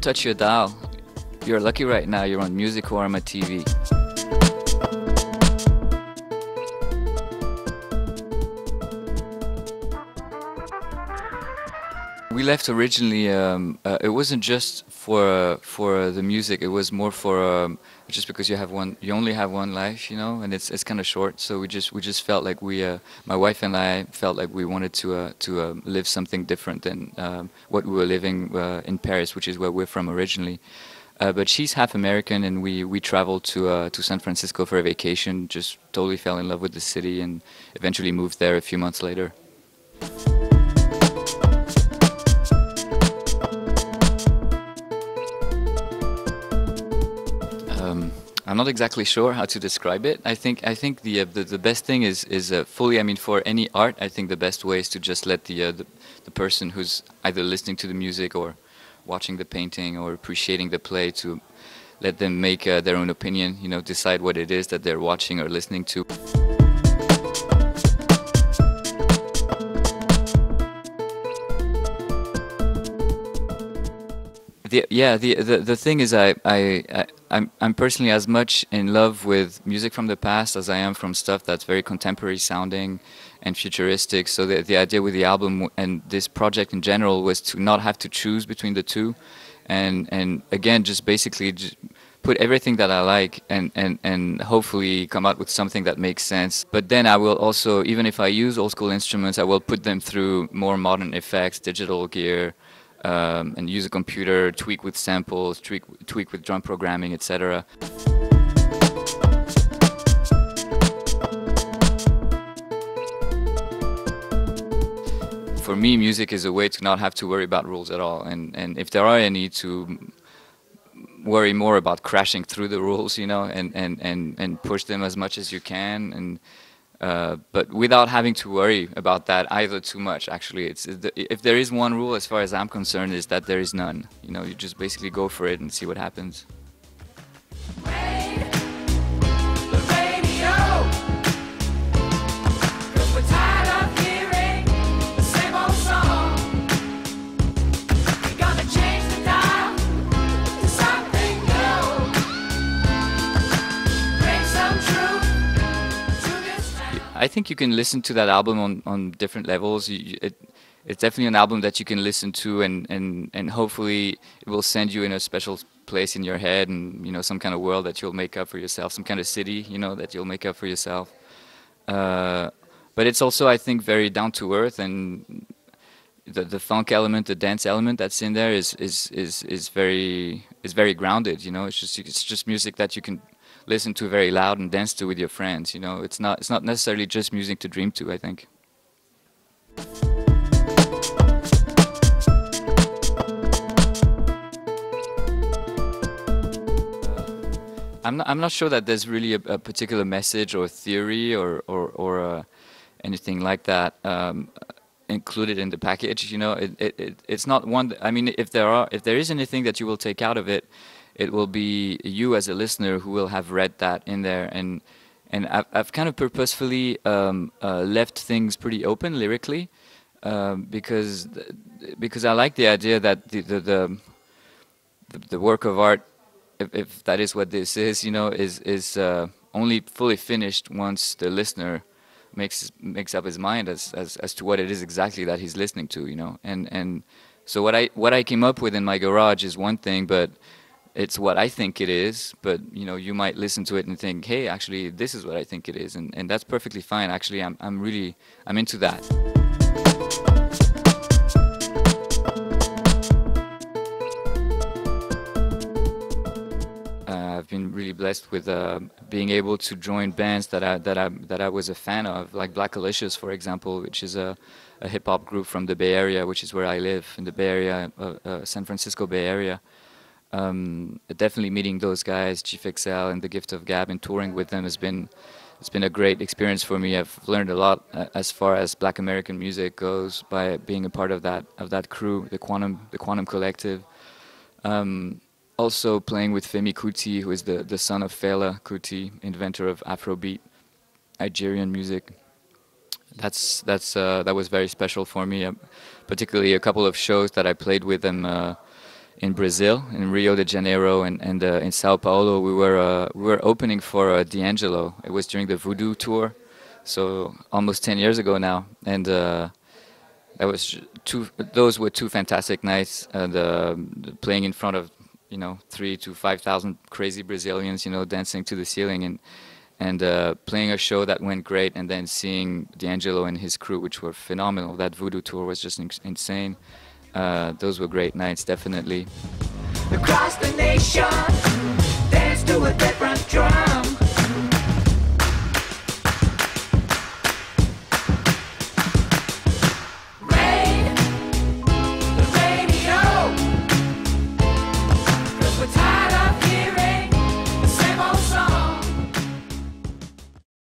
touch your dial. You're lucky right now, you're on Musicorama TV. We left originally, it wasn't just for the music, it was more for just because you only have one life, you know, and it's kind of short. So we just felt like my wife and I felt like we wanted to live something different than what we were living in Paris, which is where we're from originally. But she's half American, and we traveled to San Francisco for a vacation. Just totally fell in love with the city, and eventually moved there a few months later. I'm not exactly sure how to describe it. I think the best thing is fully. I mean, for any art, I think the best way is to just let the person who's either listening to the music or watching the painting or appreciating the play, to let them make their own opinion. You know, decide what it is that they're watching or listening to. The thing is, I'm personally as much in love with music from the past as I am from stuff that's very contemporary sounding and futuristic. So the idea with the album and this project in general was to not have to choose between the two, and again, just basically put everything that I like and hopefully come out with something that makes sense. But then I will also, even if I use old school instruments, I will put them through more modern effects, digital gear. And use a computer, tweak with samples, tweak with drum programming, etc. For me, music is a way to not have to worry about rules at all, and if there are any, to worry more about crashing through the rules, you know, and push them as much as you can, and but without having to worry about that either too much. Actually, if there is one rule, as far as I'm concerned, is that there is none. You know, you just basically go for it and see what happens. I think you can listen to that album on different levels. It's definitely an album that you can listen to, and hopefully it will send you in a special place in your head, and you know, some kind of world that you'll make up for yourself, some kind of city, you know, that you'll make up for yourself. But it's also, I think, very down to earth, and the funk element, the dance element that's in there is very grounded. You know, it's just music that you can listen to very loud and dance to with your friends. You know, it's not necessarily just music to dream to, I think. I'm not sure that there's really a particular message or theory or anything like that included in the package. You know, it's not one. I mean, if there is anything that you will take out of it, it will be you as a listener who will have read that in there, and I've kind of purposefully left things pretty open lyrically, because I like the idea that the work of art, if that is what this is, you know, is only fully finished once the listener makes up his mind as to what it is exactly that he's listening to, you know, and so what I came up with in my garage is one thing, but it's what I think it is. But you know, you might listen to it and think, hey, actually this is what I think it is, and that's perfectly fine. Actually, I'm into that. I've been really blessed with being able to join bands that I was a fan of, like Black Alicious, for example, which is a hip hop group from the Bay Area, which is where I live, in the Bay Area, San Francisco Bay Area. Definitely meeting those guys, Chief XL and The Gift of Gab, and touring with them it's been a great experience for me. I've learned a lot as far as Black American music goes by being a part of that crew, the Quantum Collective. Also playing with Femi Kuti, who is the son of Fela Kuti, inventor of Afrobeat, Nigerian music. That was very special for me. Particularly a couple of shows that I played with them in Brazil, in Rio de Janeiro, and in Sao Paulo. We were opening for D'Angelo. It was during the Voodoo tour, so almost 10 years ago now, and that was those were two fantastic nights. The playing in front of 3 to 5,000 crazy Brazilians, dancing to the ceiling, and playing a show that went great, and then seeing D'Angelo and his crew, which were phenomenal. That Voodoo tour was just insane. Those were great nights, definitely. Across the nation, dance to a different